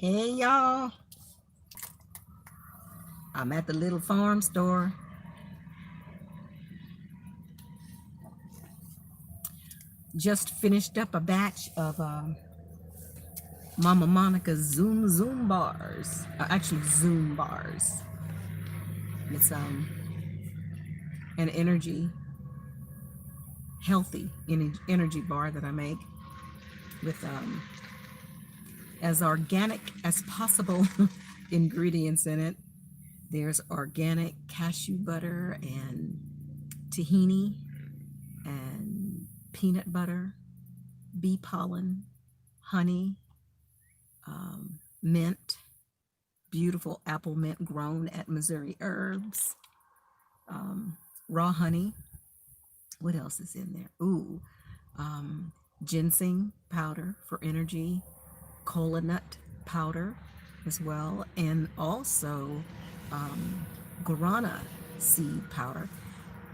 Hey y'all, I'm at the little farm store. Just finished up a batch of Mama Monica's Zoom bars. Actually, Zoom bars. It's an healthy energy bar that I make with as organic as possible ingredients in it. There's organic cashew butter and tahini and peanut butter, bee pollen, honey, mint, beautiful apple mint grown at Missouri Herbs, raw honey. What else is in there? Ooh, ginseng powder for energy, kola nut powder as well, and also guarana seed powder.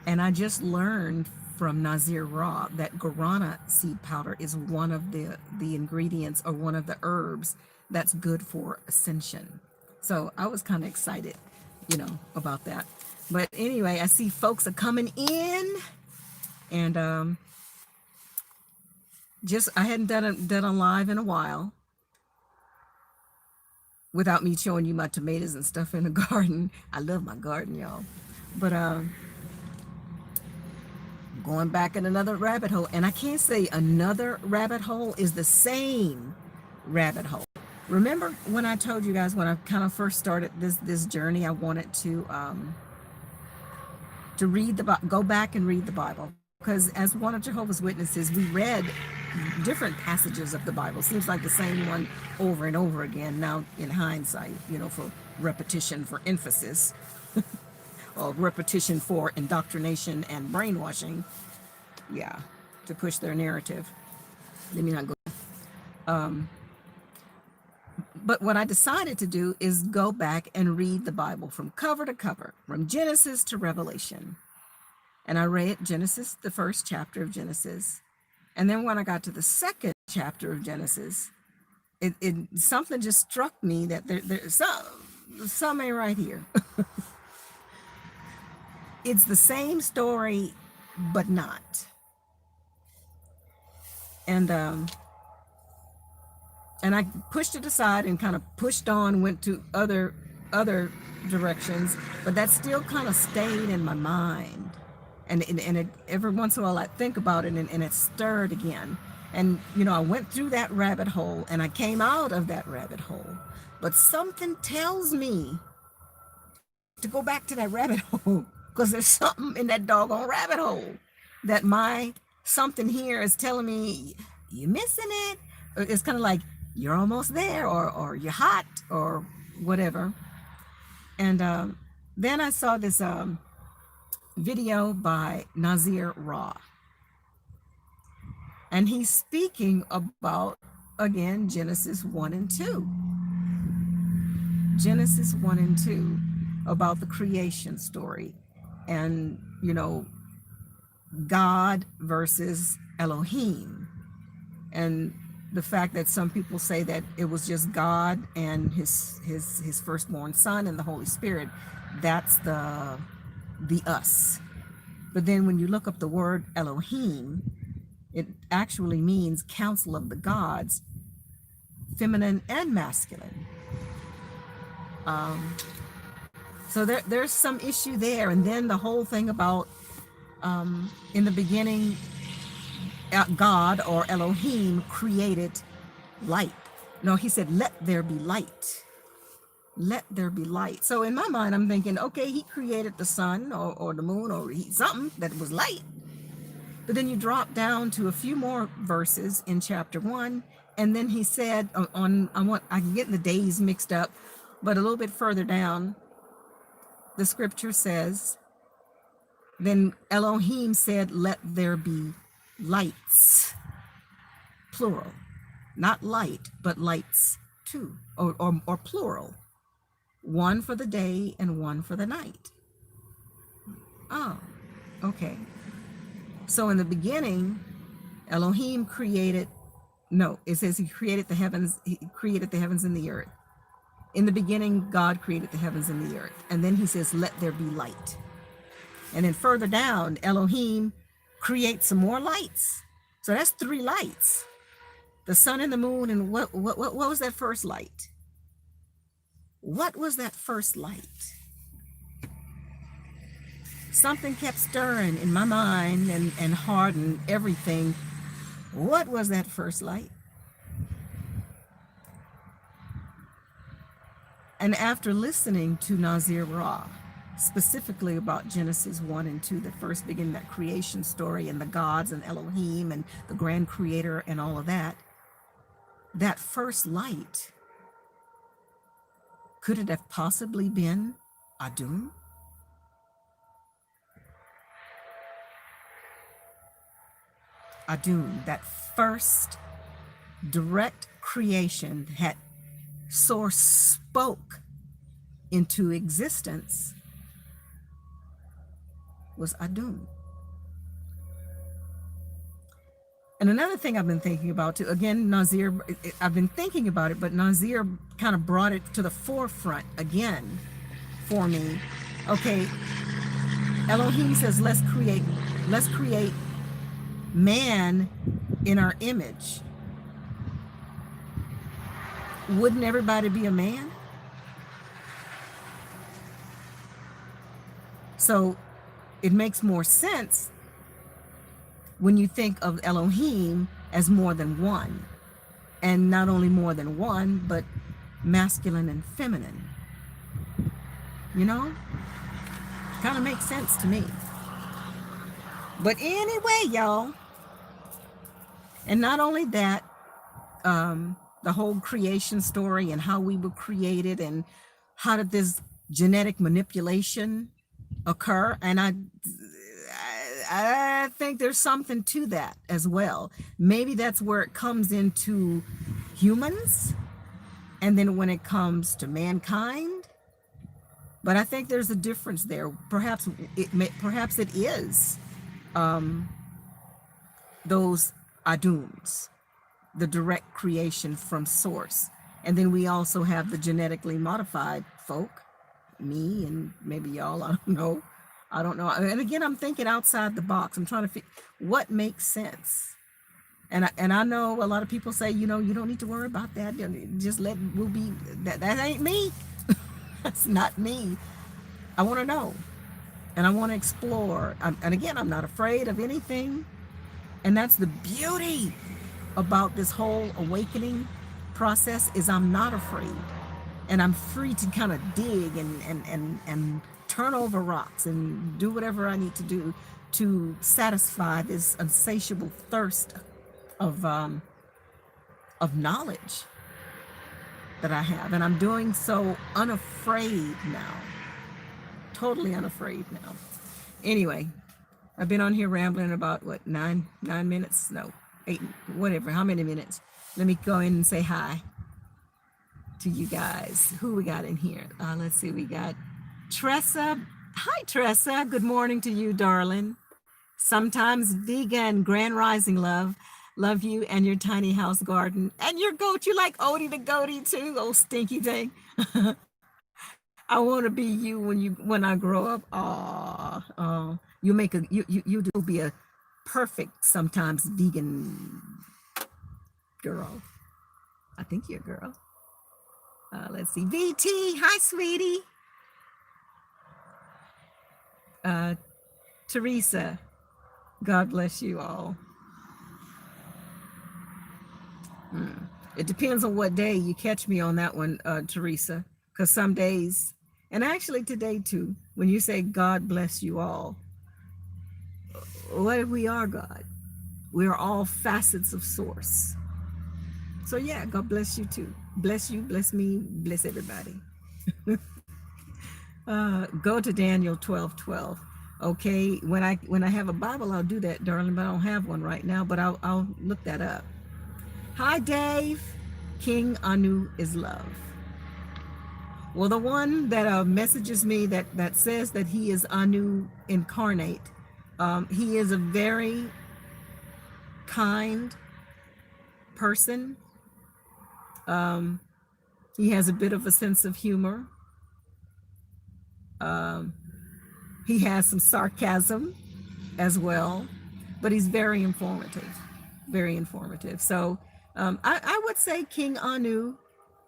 And I just learned from Nazir Raw that guarana seed powder is one of the ingredients or one of the herbs that's good for ascension. So I was kind of excited, about that. But anyway, I see folks are coming in, and just I hadn't done a live in a while without me showing you my tomatoes and stuff in the garden. I love my garden, y'all. But going back in another rabbit hole, and I can't say another rabbit hole is the same rabbit hole. Remember when I told you guys when I kind of first started this journey, I wanted to read go back and read the Bible, because as one of Jehovah's Witnesses, we read different passages of the Bible. Seems like the same one over and over again. Now, in hindsight, for repetition, for emphasis, or repetition for indoctrination and brainwashing, yeah, to push their narrative. Let me not go. But what I decided to do is go back and read the Bible from cover to cover, from Genesis to Revelation. And I read Genesis, the first chapter of Genesis. And then when I got to the second chapter of Genesis, it something just struck me that there's something right here. It's the same story, but not. And I pushed it aside and kind of pushed on, went to other directions, but that still kind of stayed in my mind. And it, every once in a while I think about it, and it stirred again. And I went through that rabbit hole and I came out of that rabbit hole. But something tells me to go back to that rabbit hole, because there's something in that doggone rabbit hole that my something here is telling me you're missing it. It's kind of like you're almost there, or you're hot, or whatever. And then I saw this video by Nazir Raw. And he's speaking about, again, Genesis 1 and 2. Genesis 1 and 2, about the creation story. And, God versus Elohim. And the fact that some people say that it was just God and his firstborn son and the Holy Spirit. That's the us. But then when you look up the word Elohim, it actually means council of the gods, feminine and masculine. So there's some issue there. And then the whole thing about in the beginning, God or Elohim created light. No, he said, let there be light. Let there be light. So in my mind, I'm thinking, okay, he created the sun or the moon or something that was light. But then you drop down to a few more verses in chapter 1. And then he said I can get the days mixed up, but a little bit further down, the scripture says, then Elohim said, let there be lights, plural, not light, but lights too, or plural, one for the day and one for the night. Oh, okay. So in the beginning, Elohim created No, it says he created the heavens. He created the heavens and the earth. In the beginning, God created the heavens and the earth. And then he says, let there be light. And then further down, Elohim creates some more lights. So that's 3 lights. The sun and the moon. And what was that first light? What was that first light? Something kept stirring in my mind and heart and everything. What was that first light? And after listening to Nazir Ra, specifically about Genesis 1 and 2, that first beginning, that creation story and the gods and Elohim and the grand creator and all of that, that first light, could it have possibly been Adum? Adum, that first direct creation that Source spoke into existence, was Adum. And another thing I've been thinking about too, again, Nazir, I've been thinking about it, but Nazir kind of brought it to the forefront again for me. Okay, Elohim says, let's create man in our image. Wouldn't everybody be a man? So it makes more sense when you think of Elohim as more than one, and not only more than one, but masculine and feminine. You know, kind of makes sense to me. But anyway, y'all, and not only that, the whole creation story and how we were created and how did this genetic manipulation occur. And I think there's something to that as well. Maybe that's where it comes into humans, and then when it comes to mankind. But I think there's a difference there. Perhaps it is those Adums, the direct creation from source. And then we also have the genetically modified folk, me and maybe y'all, I don't know. And again, I'm thinking outside the box. I'm trying to figure what makes sense. And I know a lot of people say, you don't need to worry about that. Just we'll be, that ain't me. That's not me. I want to know. And I want to explore. And again, I'm not afraid of anything. And that's the beauty about this whole awakening process, is I'm not afraid. And I'm free to kind of dig and turn over rocks and do whatever I need to do to satisfy this insatiable thirst of knowledge that I have. And I'm doing so unafraid now. Totally unafraid now. Anyway, I've been on here rambling about what, 9 minutes? No, 8, whatever. How many minutes? Let me go in and say hi to you guys. Who we got in here? Let's see. We got Tressa. Hi, Tressa. Good morning to you, darling. Sometimes vegan, grand rising love. Love you and your tiny house garden and your goat. You like Odie the goatie too, old stinky thing. I want to be you when I grow up. Oh, you do be a perfect sometimes vegan girl. I think you're a girl. Let's see. VT, hi, sweetie. Teresa, God bless you all. It depends on what day you catch me on that one, Teresa, because some days, and actually today too, when you say God bless you all, what if we are God? We are all facets of source. So yeah, God bless you too. Bless you, bless me, bless everybody. Go to Daniel 12:12. Okay, when I have a Bible, I'll do that, darling, but I don't have one right now, but I'll look that up. Hi, Dave. King Anu is love. Well, the one that messages me that says that he is Anu incarnate, he is a very kind, person. Um, he has a bit of a sense of humor. Um, he has some sarcasm as well, but he's very informative, very informative. So I would say King Anu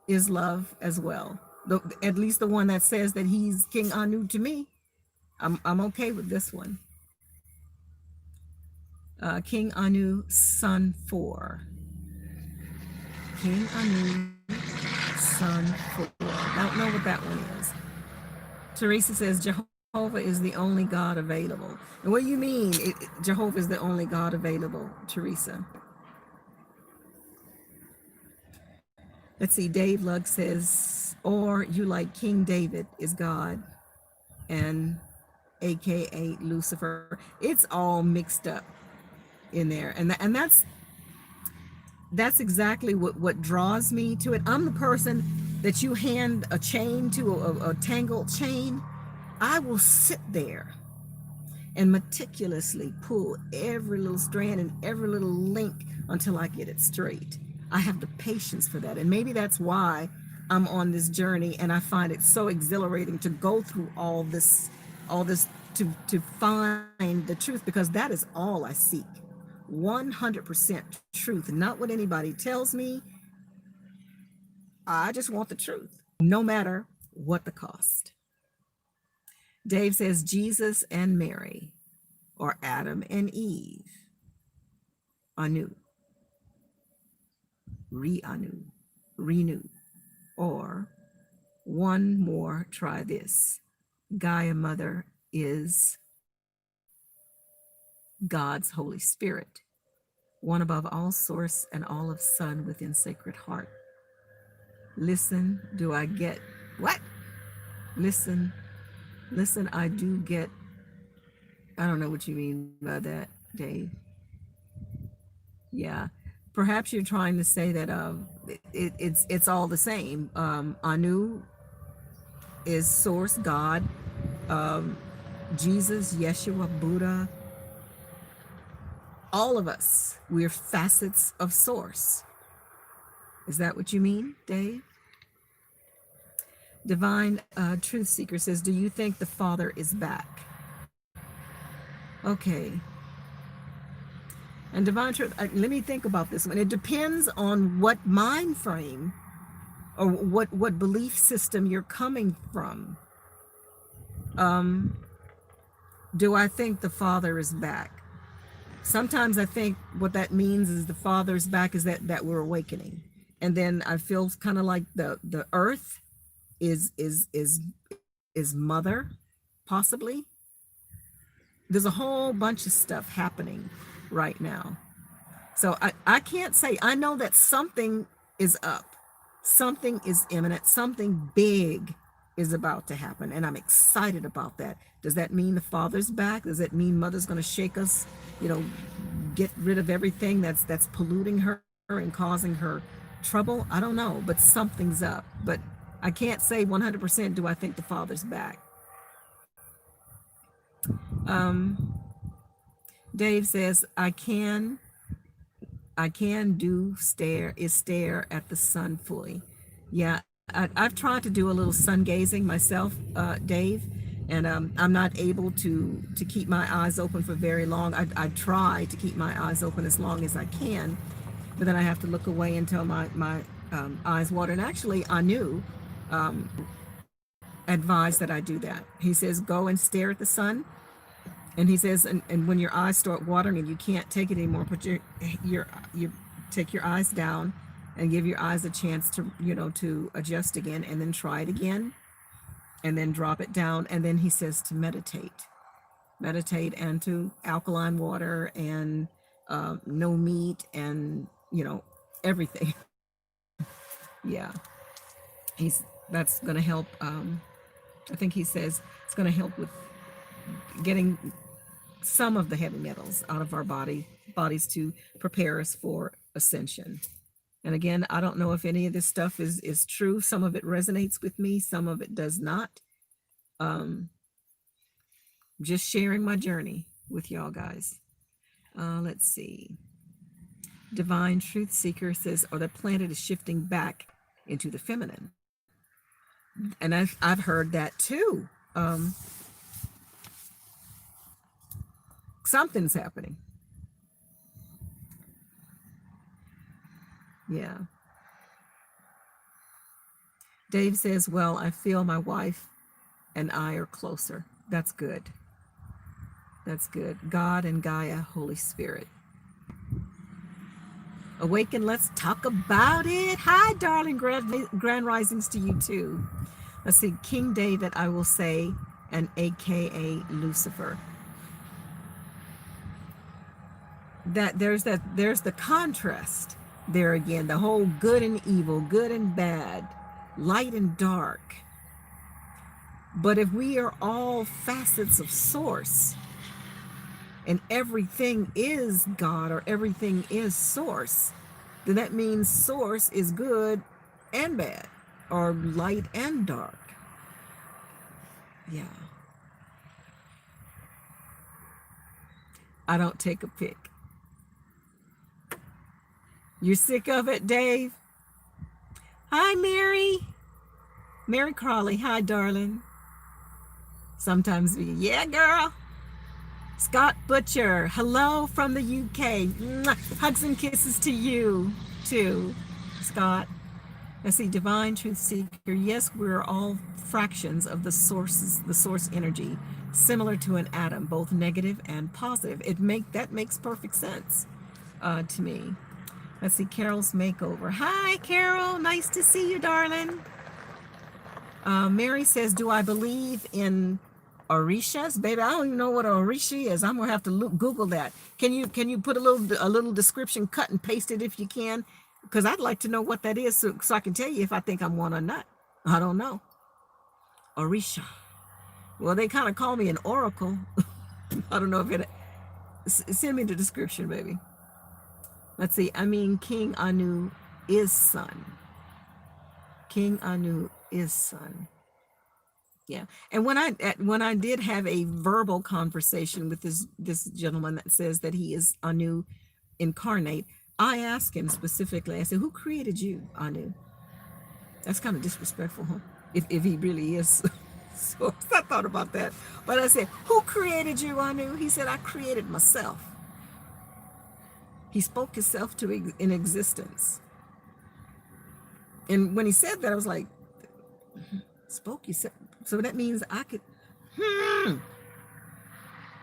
is love as well. At least the one that says that he's King Anu to me. I'm okay with this one. King Anu, Son 4. King Anu, Son 4. I don't know what that one is. Teresa says Jehovah is the only God available. And what do you mean Jehovah is the only God available, Teresa? Let's see, Dave Lugg says, or you like King David is God and AKA Lucifer. It's all mixed up in there. And that's exactly what draws me to it. I'm the person that you hand a chain to, a tangled chain. I will sit there and meticulously pull every little strand and every little link until I get it straight. I have the patience for that. And maybe that's why I'm on this journey and I find it so exhilarating to go through all this to find the truth, because that is all I seek. 100% truth, not what anybody tells me. I just want the truth, no matter what the cost. Dave says Jesus and Mary, or Adam and Eve, Anu, re-Anu, renew, or one more, try this. Gaia Mother is God's Holy Spirit, one above all source and all of sun within Sacred Heart. Listen, do I get what? Listen, I do get. I don't know what you mean by that, Dave. Yeah, perhaps you're trying to say that it's all the same. Anu is source, God, Jesus, Yeshua, Buddha, all of us. We're facets of source. Is that what you mean, Dave? Divine Truth Seeker says, do you think the Father is back? Okay. And Divine Truth, let me think about this one. It depends on what mind frame or what belief system you're coming from. Do I think the Father is back? Sometimes I think what that means is the Father's back is that we're awakening. And then I feel kind of like the earth is mother, possibly. There's a whole bunch of stuff happening right now. So I can't say. I know that something is up. Something is imminent. Something big is about to happen. And I'm excited about that. Does that mean the Father's back? Does that mean Mother's going to shake us, get rid of everything that's polluting her and causing her trouble? I don't know, but something's up. But I can't say 100% do I think the Father's back. Dave says, I can stare at the sun fully. Yeah, I've tried to do a little sun gazing myself, Dave, and I'm not able to keep my eyes open for very long. I try to keep my eyes open as long as I can, but then I have to look away until my eyes water. And actually, Anu advised that I do that. He says, go and stare at the sun. And he says, and when your eyes start watering and you can't take it anymore, put you take your eyes down and give your eyes a chance to, to adjust again, and then try it again, and then drop it down. And then he says to meditate and to alkaline water and no meat and, everything. Yeah. That's going to help. I think he says it's going to help with getting some of the heavy metals out of our bodies to prepare us for ascension. And again, I don't know if any of this stuff is true. Some of it resonates with me, some of it does not. Just sharing my journey with y'all guys. Let's see. Divine Truth Seeker says, or the planet is shifting back into the feminine. And I've heard that too. Something's happening. Yeah. Dave says, well, I feel my wife and I are closer. That's good. That's good. God and Gaia, Holy Spirit. Awaken, let's talk about it. Hi, darling. Grand risings to you too. Let's see. King David, I will say, and AKA Lucifer. There's the contrast there again. The whole good and evil, good and bad, light and dark. But if we are all facets of source, and everything is God or everything is source, then that means source is good and bad, or light and dark. Yeah. I don't take a pick. You're sick of it, Dave? Hi, Mary. Mary Crawley. Hi, darling. Sometimes yeah, girl. Scott Butcher. Hello from the UK. Mwah. Hugs and kisses to you, too, Scott. I see. Divine Truth Seeker. Yes, we're all fractions of the source energy, similar to an atom, both negative and positive. That makes perfect sense to me. Let's see, Carol's Makeover. Hi, Carol. Nice to see you, darling. Mary says, do I believe in Orishas? Baby, I don't even know what an Orisha is. I'm going to have to Google that. Can you put a little description, cut and paste it if you can? Because I'd like to know what that is so I can tell you if I think I'm one or not. I don't know. Orisha. Well, they kind of call me an oracle. I don't know if it... Send me the description, baby. Let's see. I mean, King Anu is sun. King Anu is sun. Yeah. And when I did have a verbal conversation with this gentleman that says that he is Anu incarnate, I asked him specifically, I said, who created you, Anu? That's kind of disrespectful, huh? If he really is. So I thought about that. But I said, who created you, Anu? He said, I created myself. He spoke himself in existence. And when he said that, I was like, spoke yourself. So that means I could,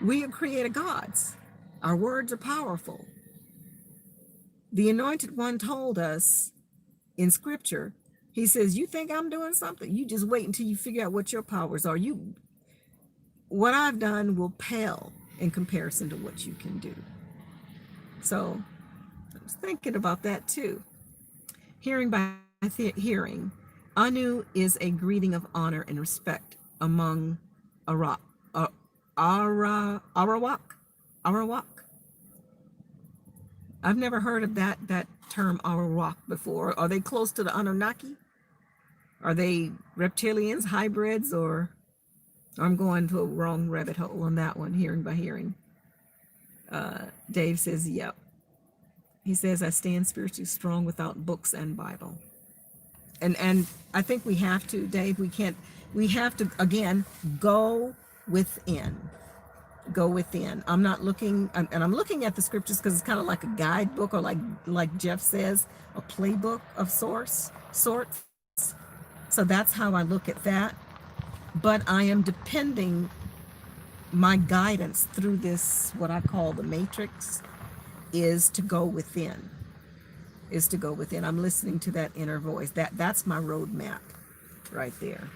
we are created gods. Our words are powerful. The Anointed One told us in scripture, he says, you think I'm doing something? You just wait until you figure out what your powers are. What I've done will pale in comparison to what you can do. So I was thinking about that too. Hearing by hearing, Anu is a greeting of honor and respect among Arawak. I've never heard of that term Arawak before. Are they close to the Anunnaki? Are they reptilians, hybrids, or I'm going to a wrong rabbit hole on that one, hearing by hearing. Dave says, yep. He says, I stand spiritually strong without books and Bible. And I think we have to, Dave, we have to, again, go within. Go within. I'm not looking, and I'm looking at the scriptures because it's kind of like a guidebook, or like Jeff says, a playbook of sorts. So that's how I look at that. But I am depending my guidance through this, what I call the matrix, is to go within. I'm listening to that inner voice. That's my roadmap right there.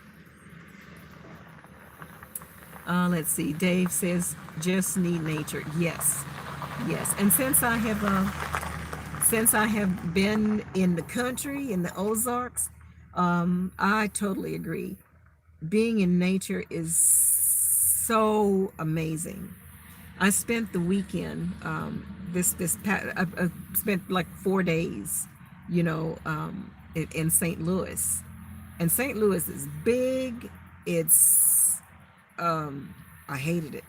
Let's see. Dave says, just need nature. Yes. And since I have been in the country, in the Ozarks, I totally agree. Being in nature is so amazing. I spent the weekend, I spent like 4 days, in St. Louis. And St. Louis is big. It's, I hated it.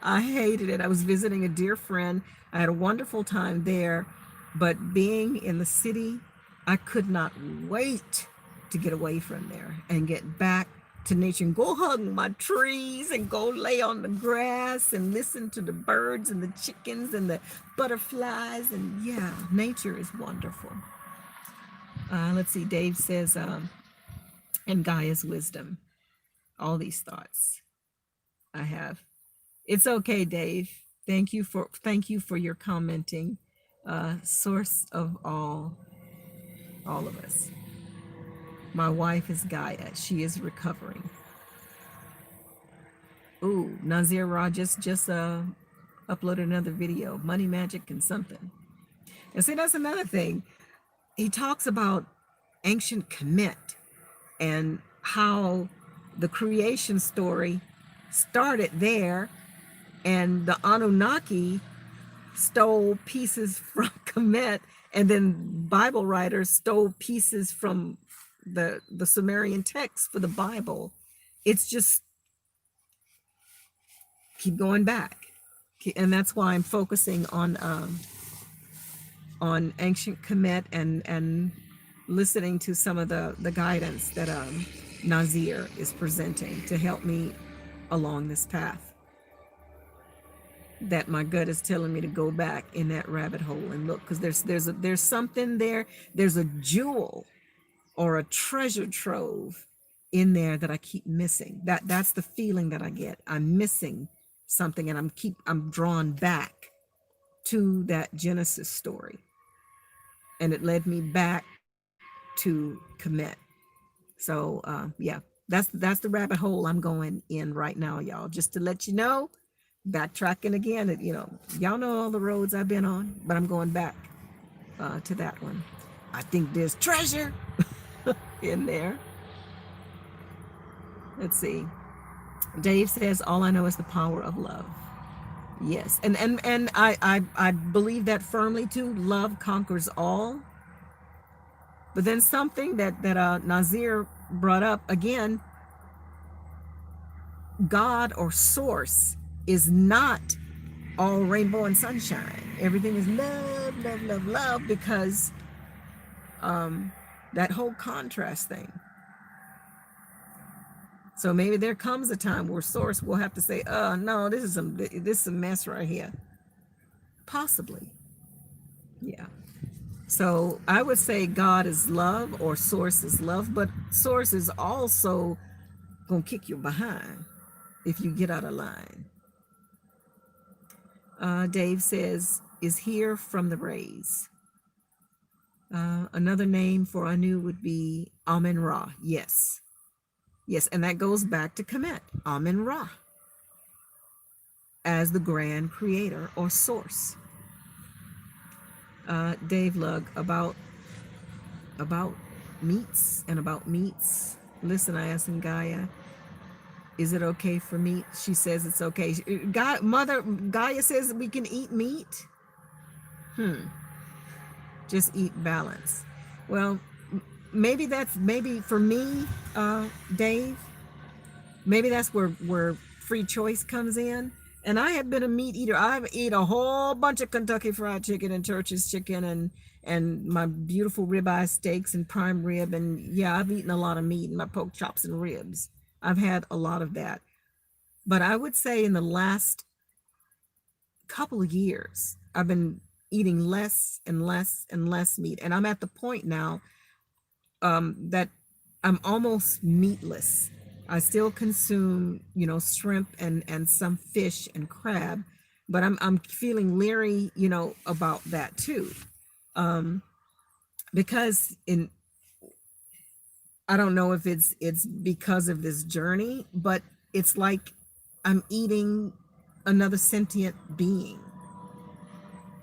I hated it. I was visiting a dear friend. I had a wonderful time there, but being in the city, I could not wait to get away from there and get back to nature and go hug my trees and go lay on the grass and listen to the birds and the chickens and the butterflies. And yeah, nature is wonderful. Let's see, Dave says, and Gaia's wisdom, all these thoughts I have. It's okay, Dave. Thank you for your commenting. Source of all of us. My wife is Gaia. She is recovering. Ooh, Nazir Ra just uploaded another video, money magic and something. And see, that's another thing. He talks about ancient Kemet and how the creation story started there, and the Anunnaki stole pieces from Kemet, and then Bible writers stole pieces from the Sumerian text for the Bible. It's just keep going back, and that's why I'm focusing on ancient Kemet and listening to some of the guidance that Nazir is presenting to help me along this path that my gut is telling me to go back in that rabbit hole and look, because there's something there. There's a jewel or a treasure trove in there that I keep missing. That's the feeling that I get. I'm missing something, and I'm drawn back to that Genesis story, and it led me back to Kemet. So yeah, that's the rabbit hole I'm going in right now, y'all. Just to let you know, backtracking again. Y'all know all the roads I've been on, but I'm going back to that one. I think there's treasure in there. Let's see. Dave says, all I know is the power of love. Yes, and I believe that firmly too. Love conquers all. But then something that Nazir brought up again, God or source is not all rainbow and sunshine. Everything is love, love, love, love, because that whole contrast thing. So maybe there comes a time where source will have to say, no, this is a mess right here. Possibly. Yeah. So I would say God is love or source is love, but source is also gonna kick you behind if you get out of line. Dave says, is here from the rays. Another name for Anu would be Amen Ra. Yes. Yes, and that goes back to Kemet, Amen Ra, as the grand creator or source. Dave Lug, about meats and about meats. Listen, I asked him, Gaia, is it okay for meat? She says it's okay. Gaia says we can eat meat. Just eat balance. Well, maybe for me, Dave, maybe that's where free choice comes in. And I have been a meat eater. I've eaten a whole bunch of Kentucky Fried Chicken and Church's chicken and my beautiful ribeye steaks and prime rib. And yeah, I've eaten a lot of meat and my pork chops and ribs. I've had a lot of that. But I would say in the last couple of years, I've been eating less and less and less meat. And I'm at the point now that I'm almost meatless. I still consume, shrimp and some fish and crab, but I'm feeling leery, about that too, because I don't know if it's because of this journey, but it's like I'm eating another sentient being.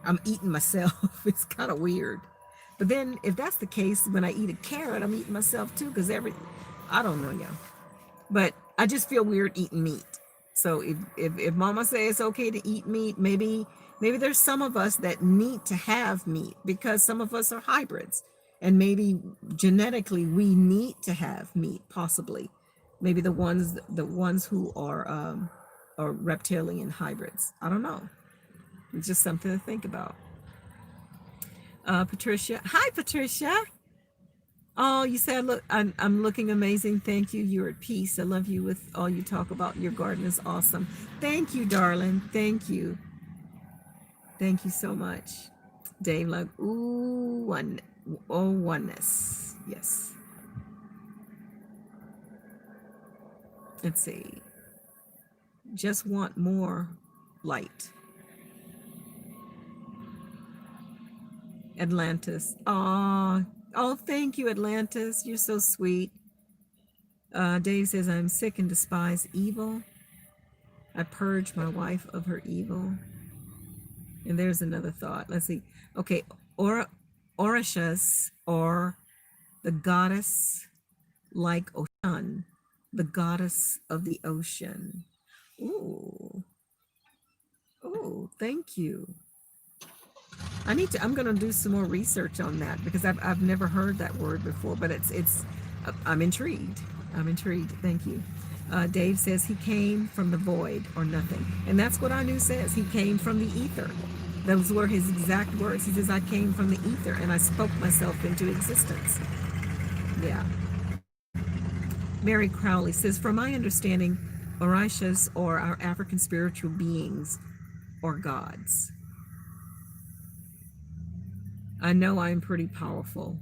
I'm eating myself. It's kind of weird. But then if that's the case, when I eat a carrot, I'm eating myself too, because I don't know, y'all. But I just feel weird eating meat. So if mama says it's okay to eat meat, maybe there's some of us that need to have meat, because some of us are hybrids, and maybe genetically we need to have meat, possibly. Maybe the ones who are reptilian hybrids. I don't know. It's just something to think about. Patricia. Hi, Patricia. Oh, you said, look, I'm looking amazing. Thank you. You're at peace. I love you with all you talk about. Your garden is awesome. Thank you, darling. Thank you. Thank you so much. Dave, like, ooh, oneness. Yes. Let's see. Just want more light. Atlantis. Oh, thank you, Atlantis. You're so sweet. Dave says, I'm sick and despise evil. I purge my wife of her evil. And there's another thought. Let's see. Okay, Orishas, or the goddess like Ocean, the goddess of the ocean. Ooh. Oh, thank you. I'm gonna do some more research on that because I've never heard that word before, but I'm intrigued. I'm intrigued. Thank you. Dave says he came from the void or nothing. And that's what Anu says. He came from the ether. Those were his exact words. He says, I came from the ether and I spoke myself into existence. Yeah. Mary Crowley says, from my understanding, Orishas or our African spiritual beings or gods. I know I'm pretty powerful.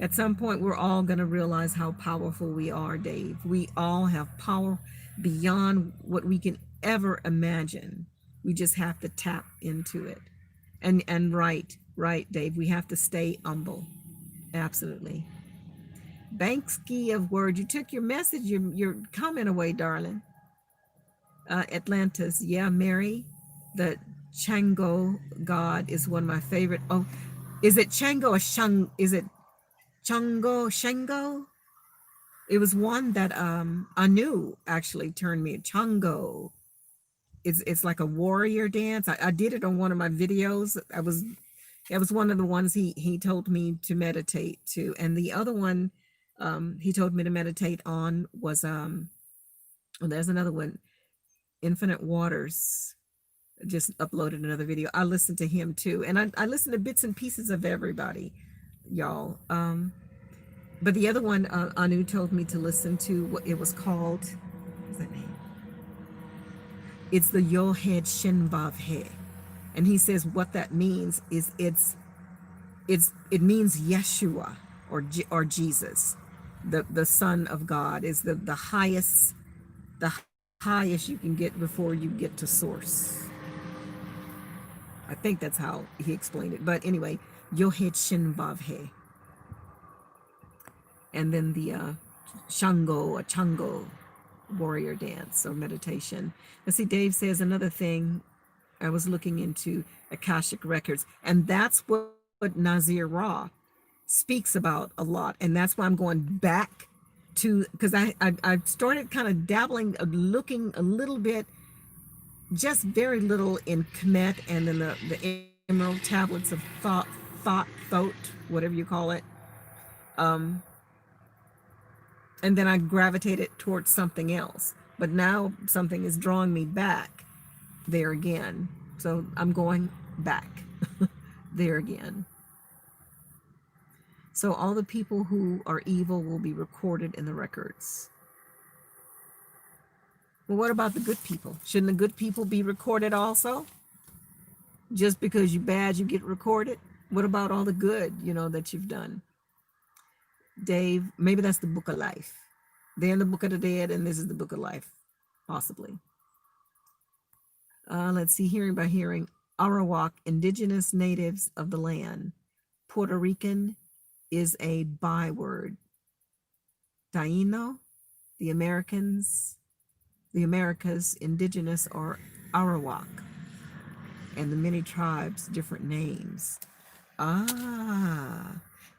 At some point, we're all going to realize how powerful we are, Dave. We all have power beyond what we can ever imagine. We just have to tap into it. And right, Dave, we have to stay humble. Absolutely. Banksky of Word, you took your message, your comment away, darling. Atlantis, yeah, Mary, the Chango god is one of my favorite. Oh, is it Chango or Shang? Is it Chango, Shango? It was one that Anu actually turned me. Chango. It's like a warrior dance. I did it on one of my videos. It was one of the ones he told me to meditate to, and the other one he told me to meditate on was there's another one, Infinite Waters. Just uploaded another video. I listened to him too, and I listened to bits and pieces of everybody, y'all. But the other one, Anu told me to listen to. What it was called? What's that name? It's the Yohed Shinvavhe, and he says what that means is it means Yeshua or Jesus, the Son of God, is the highest you can get before you get to source. I think that's how he explained it. But anyway, Yohed Shinvavhe. And then the Shango or Chango warrior dance or meditation. Let's see, Dave says another thing. I was looking into Akashic Records, and that's what Nazir Ra speaks about a lot. And that's why I'm going back to, because I started kind of dabbling, looking a little bit, just very little in Kemet, and then the Emerald Tablets of Thought, whatever you call it. And then I gravitated towards something else. But now something is drawing me back there again. So I'm going back there again. So all the people who are evil will be recorded in the records. Well, what about the good people? Shouldn't the good people be recorded also? Just because you're bad, you get recorded? What about all the good, that you've done? Dave, maybe that's the book of life. They're in the book of the dead, and this is the book of life, possibly. Let's see, hearing by hearing. Arawak, indigenous natives of the land. Puerto Rican is a byword. Taino, the Americas, indigenous are Arawak, and the many tribes, different names.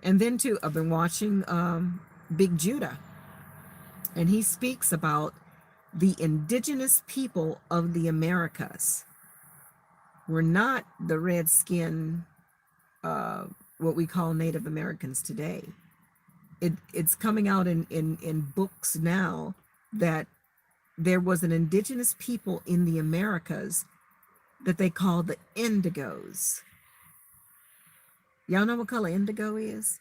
And then too, I've been watching Big Judah, and he speaks about the indigenous people of the Americas. We're not the red skin, what we call Native Americans today. It's coming out in books now that there was an indigenous people in the Americas that they call the indigos. Y'all know what color indigo is?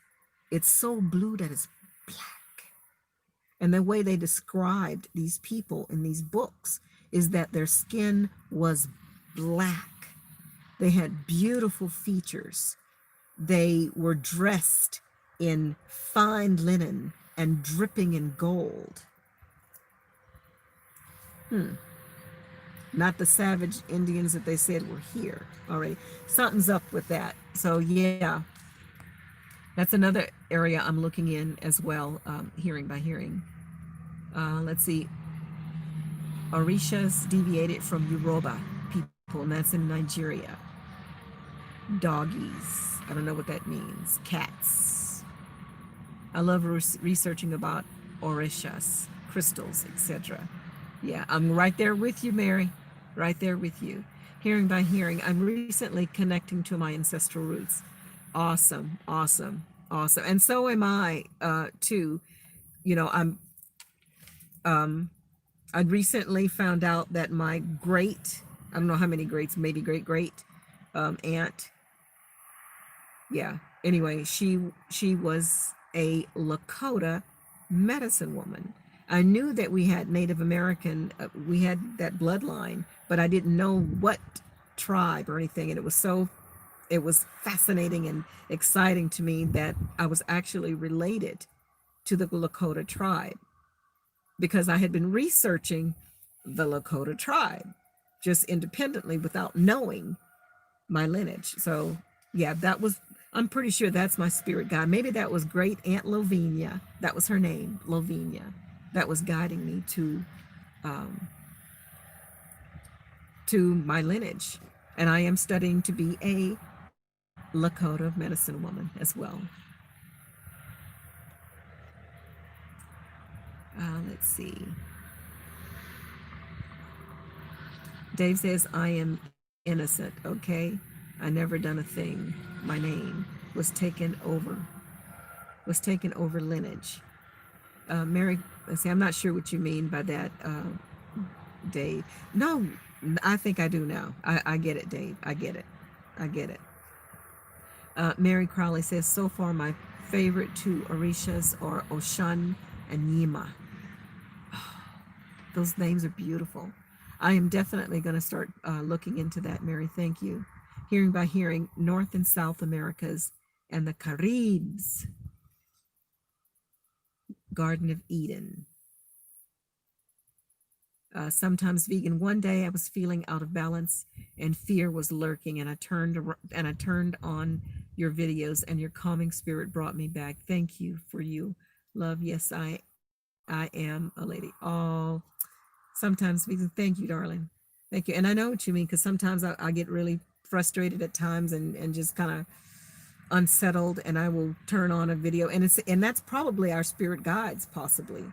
It's so blue that it's black. And the way they described these people in these books is that their skin was black. They had beautiful features. They were dressed in fine linen and dripping in gold. Not the savage Indians that they said were here already. Something's up with that. So yeah, that's another area I'm looking in as well, hearing by hearing. Let's see. Orishas deviated from Yoruba people, and that's in Nigeria. Doggies. I don't know what that means. Cats. I love researching about Orishas, crystals, etc. Yeah, I'm right there with you, Mary. Right there with you. Hearing by hearing, I'm recently connecting to my ancestral roots. Awesome, awesome, awesome. And so am I, too. You know, I recently found out that my great, I don't know how many greats, maybe great aunt. Yeah. Anyway, she was a Lakota medicine woman. I knew that we had Native American, we had that bloodline, but I didn't know what tribe or anything. And it was fascinating and exciting to me that I was actually related to the Lakota tribe, because I had been researching the Lakota tribe just independently without knowing my lineage. So yeah, I'm pretty sure that's my spirit guide. Maybe that was Great Aunt Lovinia. That was her name, Lovinia. That was guiding me to my lineage. And I am studying to be a Lakota medicine woman as well. Let's see. Dave says, I am innocent, okay? I never done a thing. My name was taken over lineage. Mary, let's see, I'm not sure what you mean by that, Dave. No, I think I do now. I get it, Dave. I get it. Mary Crowley says, so far my favorite two Orishas are Oshun and Yima. Those names are beautiful. I am definitely going to start looking into that, Mary. Thank you. Hearing by hearing, North and South Americas and the Caribs. Garden of Eden. Sometimes vegan. One day I was feeling out of balance and fear was lurking, and I turned on your videos, and your calming spirit brought me back. Thank you for you. Love. Yes, I am a lady. Oh, sometimes vegan. Thank you, darling. Thank you. And I know what you mean, because sometimes I get really frustrated at times and just kind of unsettled, and I will turn on a video, and that's probably our spirit guides, possibly.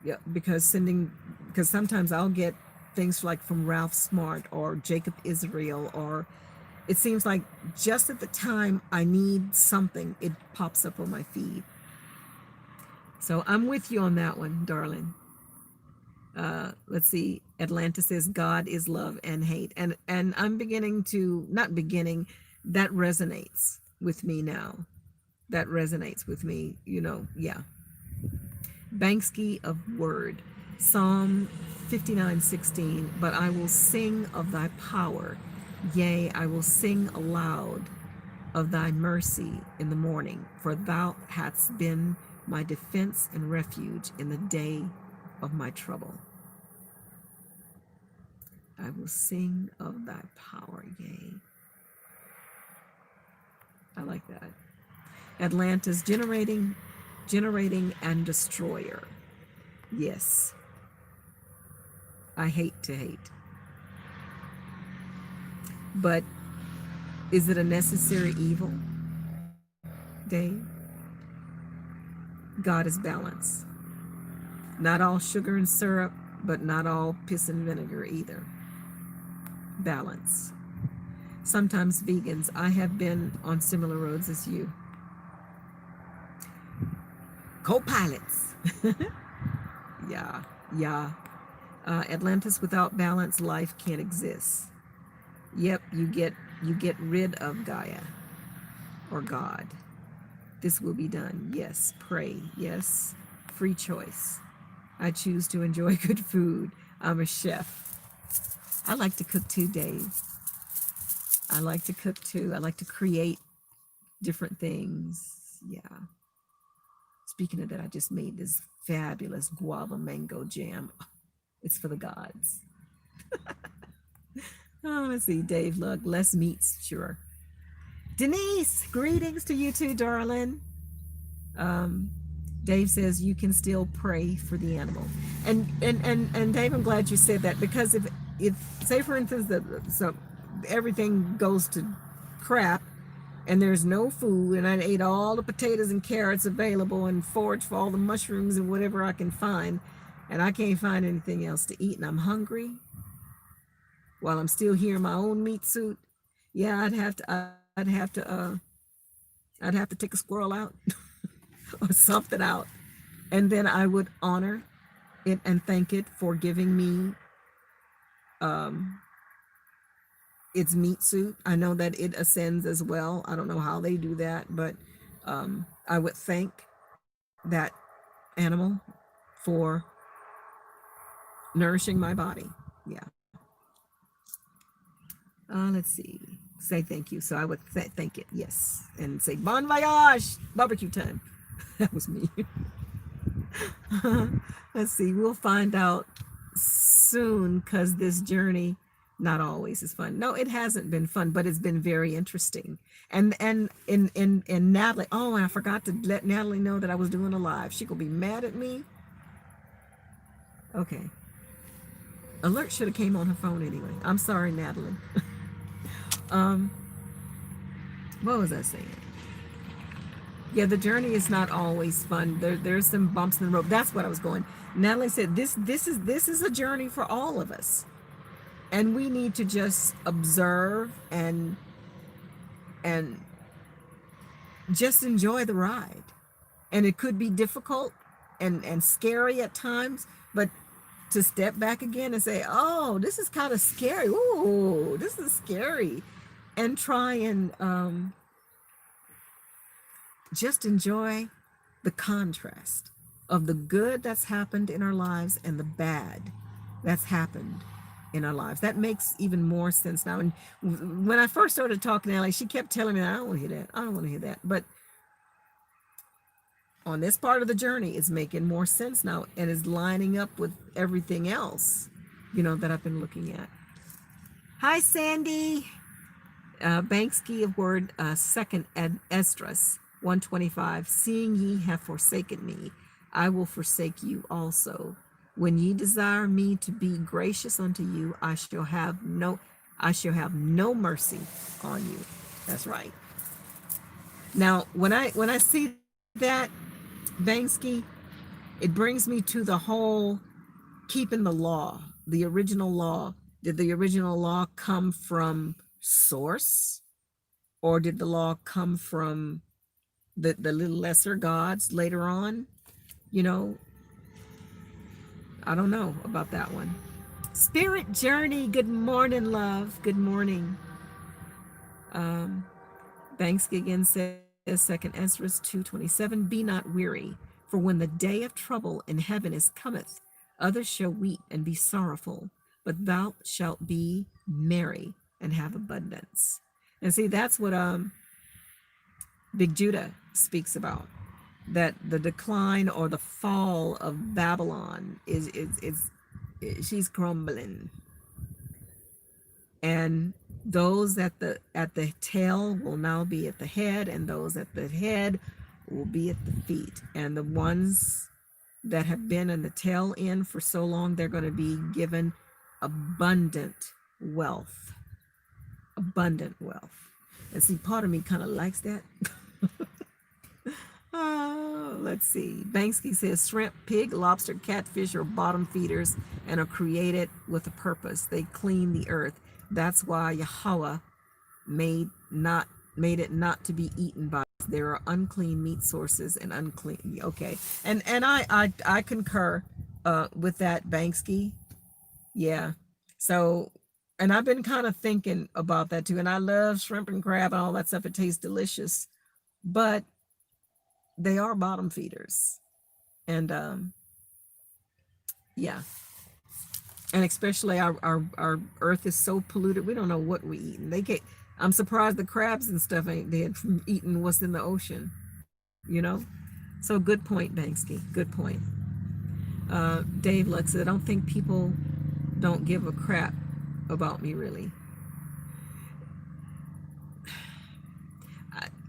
Yeah, because sometimes I'll get things like from Ralph Smart or Jacob Israel, or it seems like just at the time I need something, it pops up on my feed. So I'm with you on that one, darling. Let's see. Atlanta says God is love and hate, and I'm beginning to that resonates with me now. That resonates with me. Yeah. Banksy of Word, Psalm 59:16. But I will sing of thy power, yea, I will sing aloud of thy mercy in the morning, for thou hast been my defense and refuge in the day of my trouble. I will sing of thy power, yea. I like that. Atlanta's generating and destroyer. Yes. I hate to hate. But is it a necessary evil, Dave? God is balance. Not all sugar and syrup, but not all piss and vinegar either. Balance. Sometimes vegans, I have been on similar roads as you. Co-pilots. Yeah. Atlantis without balance, life can't exist. Yep, you get rid of Gaia or God. This will be done. Yes, pray. Yes, free choice. I choose to enjoy good food. I'm a chef. I like to cook too, Dave. I like to cook too. I like to create different things. Yeah. Speaking of that, I just made this fabulous guava mango jam. It's for the gods. Oh, let's see. Dave, look, less meats, sure. Denise, greetings to you too, darling. Um, Dave says you can still pray for the animal, and Dave, I'm glad you said that, because if say for instance so everything goes to crap and there's no food, and I ate all the potatoes and carrots available and foraged for all the mushrooms and whatever I can find, and I can't find anything else to eat, and I'm hungry while I'm still here in my own meat suit. Yeah, I'd have to take a squirrel out or something out, and then I would honor it and thank it for giving me um, its meat suit. I know that it ascends as well. I don't know how they do that, but I would thank that animal for nourishing my body. Yeah. Let's see. Say thank you. So I would thank it. Yes. And say bon voyage, barbecue time. That was me. Let's see. We'll find out soon, because this journey not always is fun. No, it hasn't been fun, but it's been very interesting. And in Natalie, oh, and I forgot to let Natalie know that I was doing a live. She could be mad at me. Okay. Alert should have came on her phone anyway. I'm sorry, Natalie. um, what was I saying? Yeah, the journey is not always fun. There's some bumps in the road. That's what I was going. Natalie said this is a journey for all of us, and we need to just observe and just enjoy the ride. And it could be difficult and scary at times, but to step back again and say, "Oh, this is kind of scary. Ooh, this is scary," and try and just enjoy the contrast of the good that's happened in our lives and the bad that's happened in our lives. That makes even more sense now. And when I first started talking to Ellie, she kept telling me, I don't want to hear that. I don't want to hear that. But on this part of the journey, it's making more sense now and is lining up with everything else, that I've been looking at. Hi, Sandy. Banksy of word second Esdras 125. Seeing ye have forsaken me, I will forsake you also. When ye desire me to be gracious unto you, I shall have no mercy on you. That's right. Now, when I see that, Banksy, it brings me to the whole keeping the law, the original law. Did the original law come from source, or did the law come from the little lesser gods later on? I don't know about that one. Spirit Journey, good morning, love. Good morning. Banksy again says, second Ezra 2:27, be not weary, for when the day of trouble in heaven is cometh, others shall weep and be sorrowful, but thou shalt be merry and have abundance. And see, that's what Big Judah speaks about, that the decline or the fall of Babylon is she's crumbling, and those at the tail will now be at the head, and those at the head will be at the feet. And the ones that have been in the tail end for so long, they're going to be given abundant wealth. And see, part of me kind of likes that. Let's see. Banksy says shrimp, pig, lobster, catfish are bottom feeders and are created with a purpose. They clean the earth. That's why Yahweh made it not to be eaten by. There are unclean meat sources and unclean. Okay, and I concur with that, Banksy. Yeah. So And I've been kind of thinking about that too. And I love shrimp and crab and all that stuff. It tastes delicious, but they are bottom feeders. And yeah. And especially our earth is so polluted. We don't know what we eat. And I'm surprised the crabs and stuff ain't dead from eating what's in the ocean, you know? So good point, Banksy. Good point. Dave Lux said, I don't think people don't give a crap about me, really.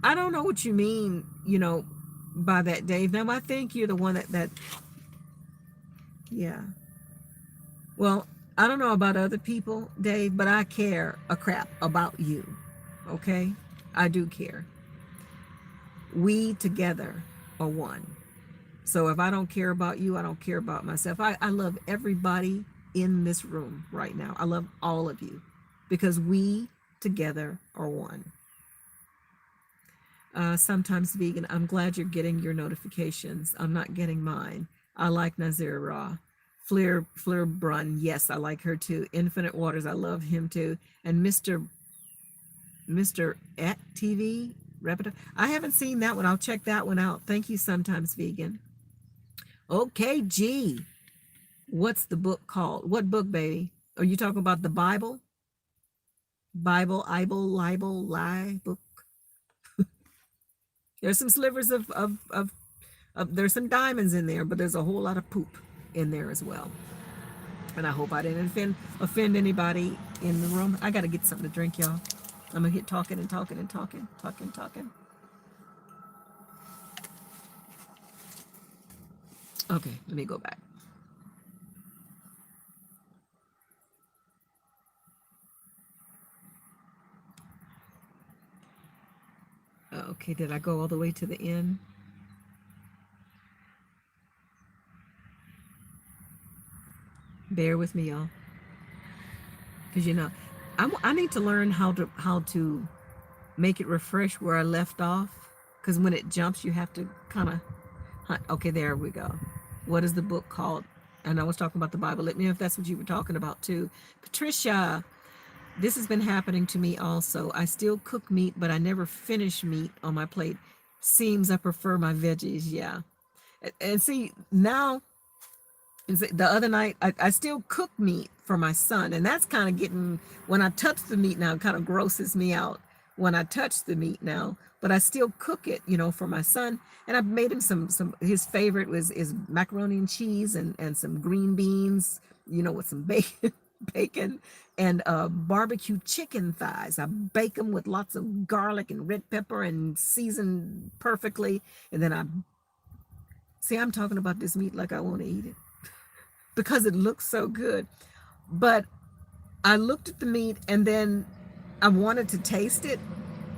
I don't know what you mean, by that, Dave. Now, I think you're the one yeah. Well, I don't know about other people, Dave, but I care a crap about you. Okay? I do care. We together are one. So if I don't care about you, I don't care about myself. I love everybody in this room right now. I love all of you because we together are one. Sometimes vegan, I'm glad you're getting your notifications. I'm not getting mine. I like Nazir Raw. Fleur Brun, yes, I like her too. Infinite Waters, I love him too. And Mr. at TV, Repetitive. I haven't seen that one. I'll check that one out. Thank you, Sometimes Vegan. Okay, G. What's the book called? What book, baby? Are you talking about the Bible? Bible, libel, lie book. There's some slivers of there's some diamonds in there, but there's a whole lot of poop in there as well. And I hope I didn't offend anybody in the room. I got to get something to drink, y'all. I'm going to hit talking. Okay, let me go back. Okay, did I go all the way to the end? Bear with me, y'all. Because I need to learn how to make it refresh where I left off. Because when it jumps, you have to kind of. Okay, there we go. What is the book called? And I was talking about the Bible. Let me know if that's what you were talking about too. Patricia, this has been happening to me also. I still cook meat, but I never finish meat on my plate. Seems I prefer my veggies. Yeah. And see, now, the other night, I still cook meat for my son. And that's kind of getting, when I touch the meat now, it kind of grosses me out when I touch the meat now. But I still cook it, for my son. And I've made him some his favorite is macaroni and cheese and some green beans, with some bacon and barbecue chicken thighs. I bake them with lots of garlic and red pepper and season perfectly. And then I'm talking about this meat like I want to eat it because it looks so good. But I looked at the meat and then I wanted to taste it.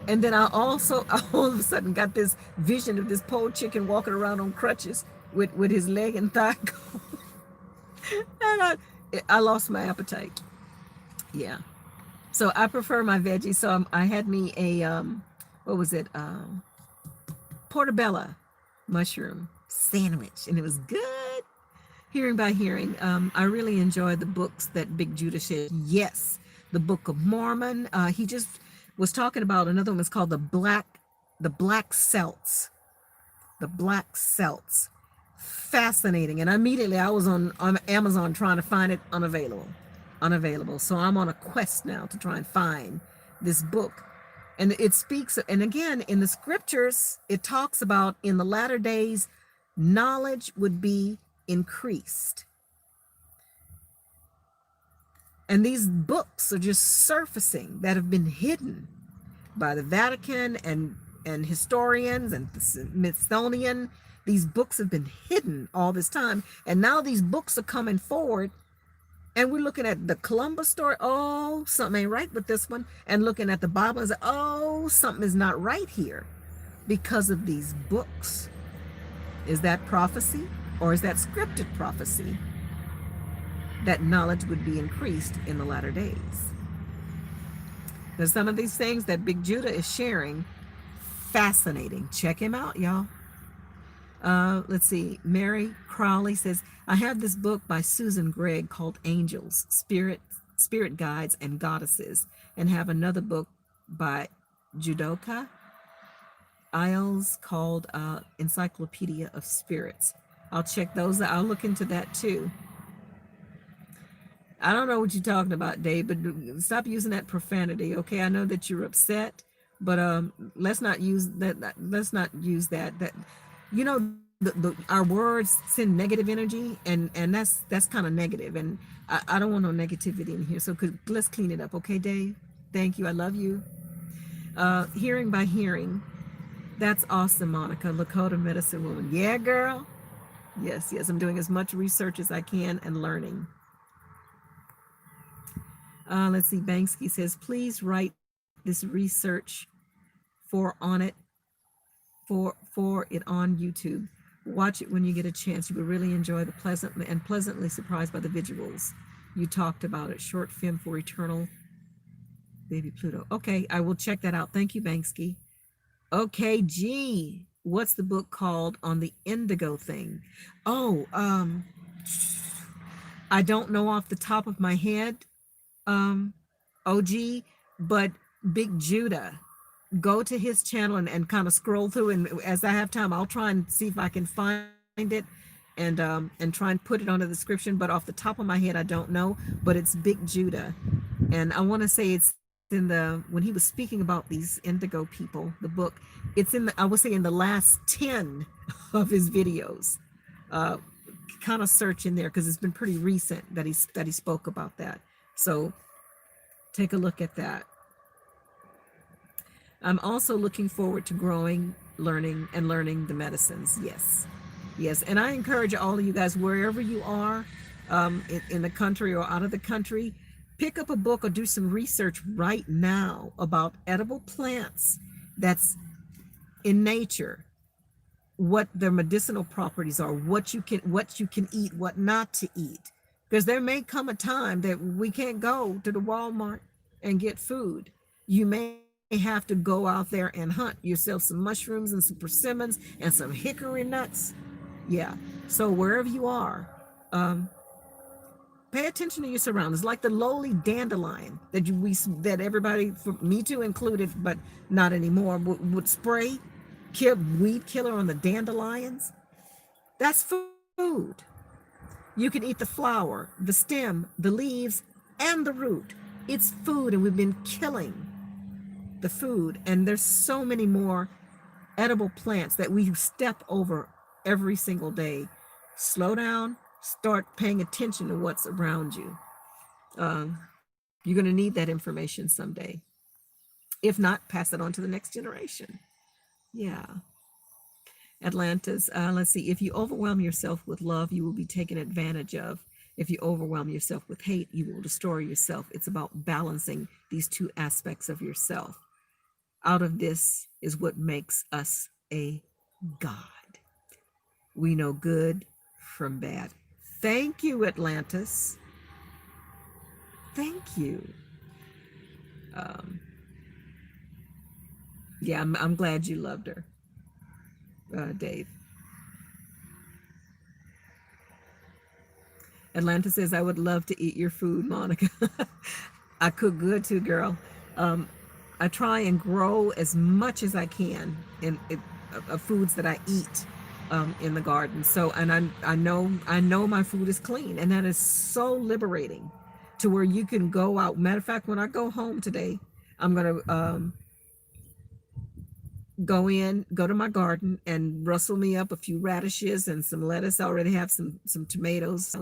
And then I also all of a sudden got this vision of this poor chicken walking around on crutches with his leg and thigh gone. And I lost my appetite. Yeah. So I prefer my veggies. So I had me a, what was it? Portobello mushroom sandwich. And it was good. Hearing by hearing. I really enjoyed the books that Big Judah shared. Yes. The Book of Mormon. He just was talking about another one. It's called the Black Celts. The Black Celts. Fascinating. And immediately I was on Amazon trying to find it, unavailable. So I'm on a quest now to try and find this book. And it speaks, and again, in the scriptures, it talks about in the latter days, knowledge would be increased. And these books are just surfacing that have been hidden by the Vatican and historians and the Smithsonian. These books have been hidden all this time. And now these books are coming forward. And we're looking at the Columbus story. Oh, something ain't right with this one. And looking at the Bible and say, oh, something is not right here because of these books. Is that prophecy or is that scripted prophecy? That knowledge would be increased in the latter days. There's some of these things that Big Judah is sharing, fascinating. Check him out, y'all. Let's see. Mary Crowley says, I have this book by Susan Gregg called Angels, Spirits spirit guides and goddesses, and have another book by Judoka Isles called Encyclopedia of Spirits. I'll check those out. I'll look into that too. I don't know what you're talking about, Dave, but stop using that profanity, okay? I know that you're upset, but let's not use that. Let's not use that. That, you know, our words send negative energy, and that's kind of negative, and I don't want no negativity in here. So let's clean it up, okay, Dave? Thank you. I love you. Hearing by hearing. That's awesome, Monica. Lakota medicine woman. Yeah, girl. Yes, yes. I'm doing as much research as I can and learning. Let's see. Banksy says, please write this research for it on YouTube. Watch it when you get a chance. You will really enjoy the pleasantly surprised by the visuals. You talked about it. Short film for Eternal Baby Pluto. Okay, I will check that out. Thank you, Banksy. Okay, G. What's the book called on the indigo thing? Oh, I don't know off the top of my head, OG, but Big Judah. Go to his channel and kind of scroll through, and as I have time, I'll try and see if I can find it and try and put it on the description. But off the top of my head, I don't know. But it's Big Judah, and I want to say it's in when he was speaking about these indigo people, the book. It's in I would say in the last 10 of his videos. Kind of search in there because it's been pretty recent that he spoke about that. So take a look at that. I'm also looking forward to growing, learning the medicines. Yes, yes. And I encourage all of you guys, wherever you are, in the country or out of the country, pick up a book or do some research right now about edible plants that's in nature, what their medicinal properties are, what you can eat, what not to eat. Because there may come a time that we can't go to the Walmart and get food. You may have to go out there and hunt yourself some mushrooms and some persimmons and some hickory nuts. Yeah. So wherever you are, pay attention to your surroundings, like the lowly dandelion that everybody, me too included, but not anymore, would spray weed killer on the dandelions. That's food. You can eat the flower, the stem, the leaves, and the root. It's food, and we've been killing the food. And there's so many more edible plants that we step over every single day. Slow down, start paying attention to what's around you. You're going to need that information someday. If not, pass it on to the next generation. Yeah. Atlantis, let's see. If you overwhelm yourself with love, you will be taken advantage of. If you overwhelm yourself with hate, you will destroy yourself. It's about balancing these two aspects of yourself. Out of this is what makes us a God. We know good from bad. Thank you, Atlantis. Thank you. Yeah, I'm glad you loved her, Dave. Atlanta says, I would love to eat your food, Monica. I cook good too, girl. I try and grow as much as I can in foods that I eat in the garden. So, and I know my food is clean, and that is so liberating to where you can go out. Matter of fact, when I go home today, I'm going to go to my garden and rustle me up a few radishes and some lettuce. I already have some tomatoes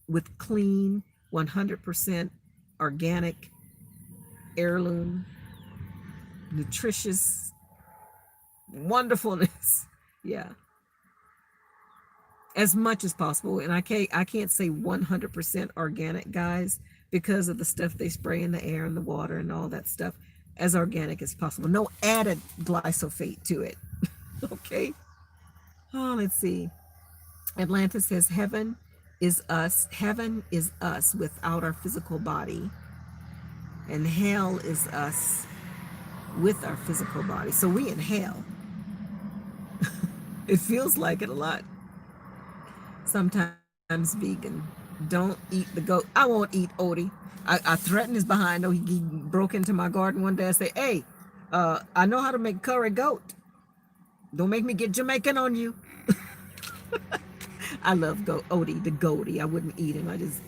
with clean, 100% organic, heirloom, nutritious wonderfulness. Yeah. As much as possible. And I can't say 100% organic, guys, because of the stuff they spray in the air and the water and all that stuff. As organic as possible. No added glyphosate to it. Okay. Oh, let's see. Atlanta says, heaven is us. Heaven is us without our physical body. And hell is us with our physical body. So we in hell. It feels like it a lot. Sometimes vegan. Don't eat the goat. I won't eat Odie. I threatened his behind. Oh, he broke into my garden one day and say, "Hey, I know how to make curry goat. Don't make me get Jamaican on you." I love Odie, the goatie. I wouldn't eat him. I just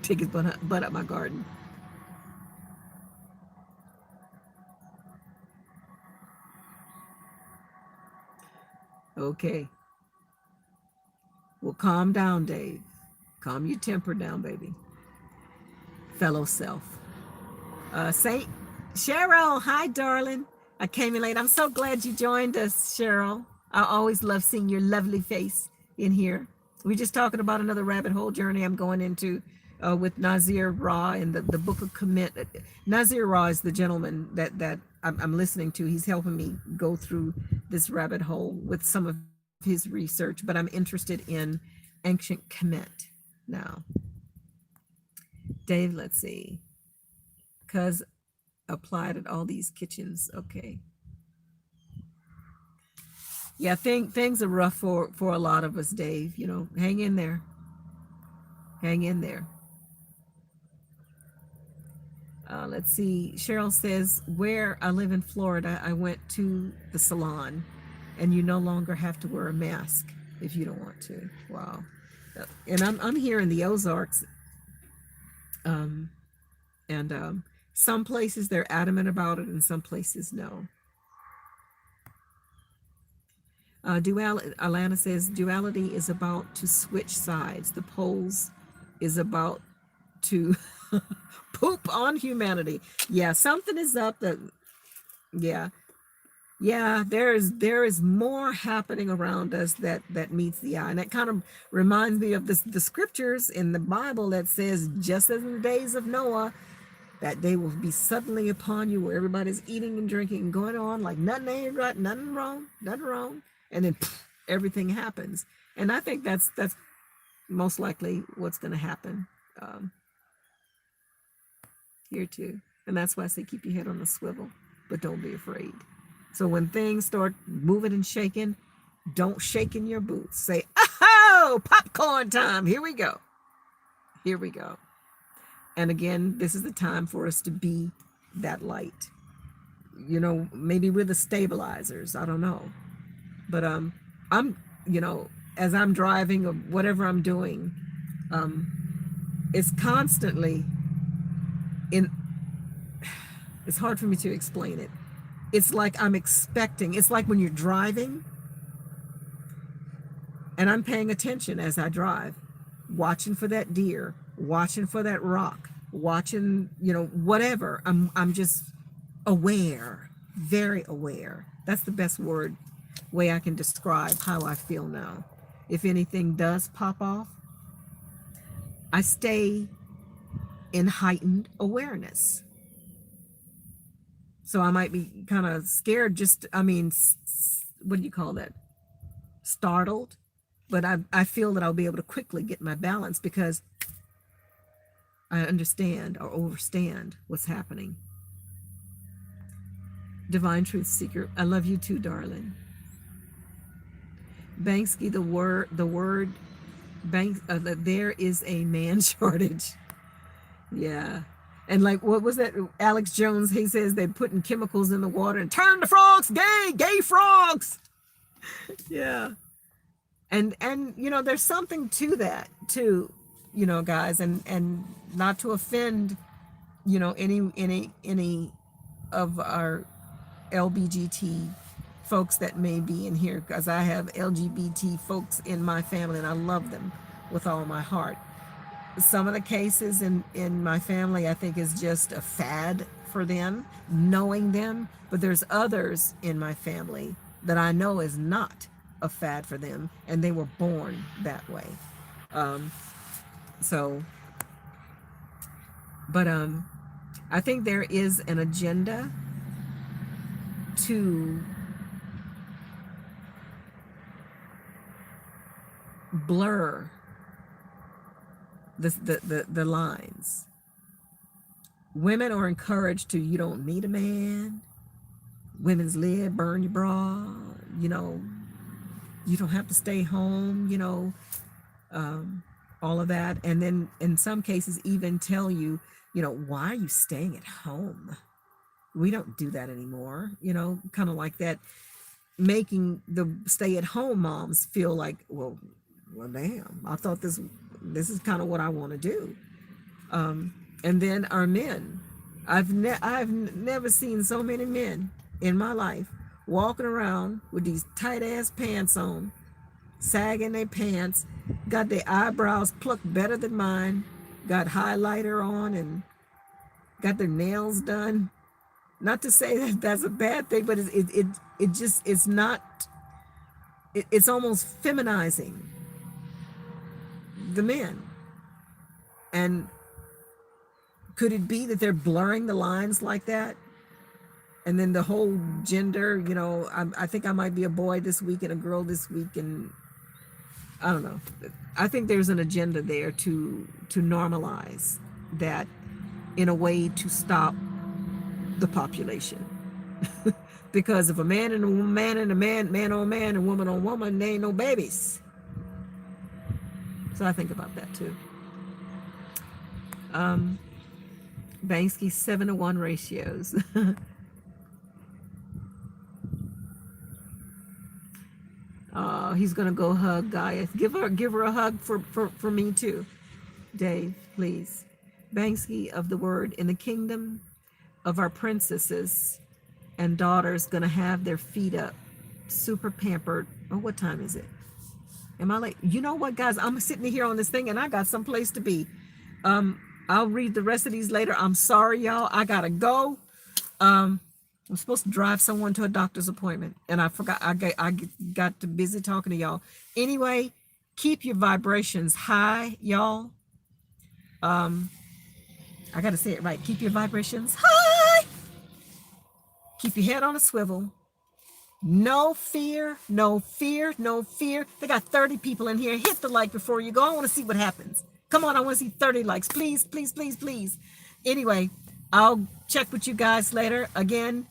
take his butt up my garden. Okay. Well, calm down, Dave. Calm your temper down, baby. Fellow self. Saint Cheryl, hi, darling. I came in late. I'm so glad you joined us, Cheryl. I always love seeing your lovely face in here. We're just talking about another rabbit hole journey I'm going into with Nazir Ra in the Book of Commit. Nazir Ra is the gentleman that I'm listening to. He's helping me go through this rabbit hole with some of his research, but I'm interested in ancient Kemet now. Dave, let's see. Because applied at all these kitchens. Okay. Yeah, things are rough for a lot of us, Dave. You know, hang in there. Hang in there. Let's see. Cheryl says, where I live in Florida, I went to the salon, and you no longer have to wear a mask if you don't want to. Wow. And I'm here in the Ozarks, and some places they're adamant about it, and some places no. Alana says duality is about to switch sides. The poles is about to poop on humanity. Yeah, something is up. Yeah, there is more happening around us that meets the eye, and that kind of reminds me of the scriptures in the Bible that says, just as in the days of Noah, that day will be suddenly upon you, where everybody's eating and drinking and going on like nothing ain't right, nothing wrong, and then everything happens. And I think that's most likely what's going to happen here too. And that's why I say keep your head on the swivel, but don't be afraid. So when things start moving and shaking, don't shake in your boots. Say, oh, popcorn time. Here we go. Here we go. And again, this is the time for us to be that light. You know, maybe we're the stabilizers. I don't know. But I'm, as I'm driving or whatever I'm doing, it's constantly it's hard for me to explain it. It's like I'm expecting, it's like when you're driving and I'm paying attention as I drive, watching for that deer, watching for that rock, watching, whatever. I'm just aware, very aware. That's the best way I can describe how I feel now. If anything does pop off, I stay in heightened awareness. So I might be kind of scared, what do you call that? Startled. But I feel that I'll be able to quickly get my balance because I understand or overstand what's happening. Divine Truth Seeker, I love you too, darling. Banksy, the word Banks, there is a man shortage. Yeah. And like, what was that? Alex Jones, he says they're putting chemicals in the water and turn the frogs gay frogs. Yeah. And there's something to that too, guys, and not to offend, any of our LBGT folks that may be in here, because I have LGBT folks in my family and I love them with all my heart. Some of the cases in my family, I think, is just a fad for them, knowing them. But there's others in my family that I know is not a fad for them, and they were born that way. But I think there is an agenda to blur the lines. Women are encouraged to, you don't need a man. Women's lib, burn your bra. You don't have to stay home. all of that. And then in some cases, even tell you, why are you staying at home? We don't do that anymore, kind of like that, making the stay at home moms feel like, well, damn, I thought this is kind of what I want to do. And then our men, I've never seen so many men in my life walking around with these tight ass pants on, sagging their pants, got their eyebrows plucked better than mine, got highlighter on, and got their nails done. Not to say that that's a bad thing, but it just, it's not, it's almost feminizing the men. And could it be that they're blurring the lines like that? And then the whole gender, I think I might be a boy this week and a girl this week, and I don't know. I think there's an agenda there to normalize that in a way to stop the population. Because if a man and a man and a man on man and woman on woman, they ain't no babies. So I think about that too. Banksy 7-to-1 ratios. He's gonna go hug Gaia. Give her a hug for me too, Dave, please. Banksy of the word, in the kingdom of our princesses and daughters gonna have their feet up, super pampered. Oh, what time is it? Am I late? You know what, guys? I'm sitting here on this thing and I got someplace to be. I'll read the rest of these later. I'm sorry, y'all. I gotta go. I'm supposed to drive someone to a doctor's appointment, and I forgot. I got too busy talking to y'all. Anyway, keep your vibrations high, y'all. I got to say it right. Keep your vibrations high. Keep your head on a swivel. No fear, no fear, no fear. They got 30 people in here. Hit the like before you go. I want to see what happens. Come on, I want to see 30 likes. Please, please, please, please. Anyway, I'll check with you guys later. Again,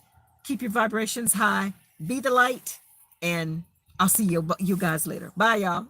keep your vibrations high. Be the light. And I'll see you guys later. Bye, y'all.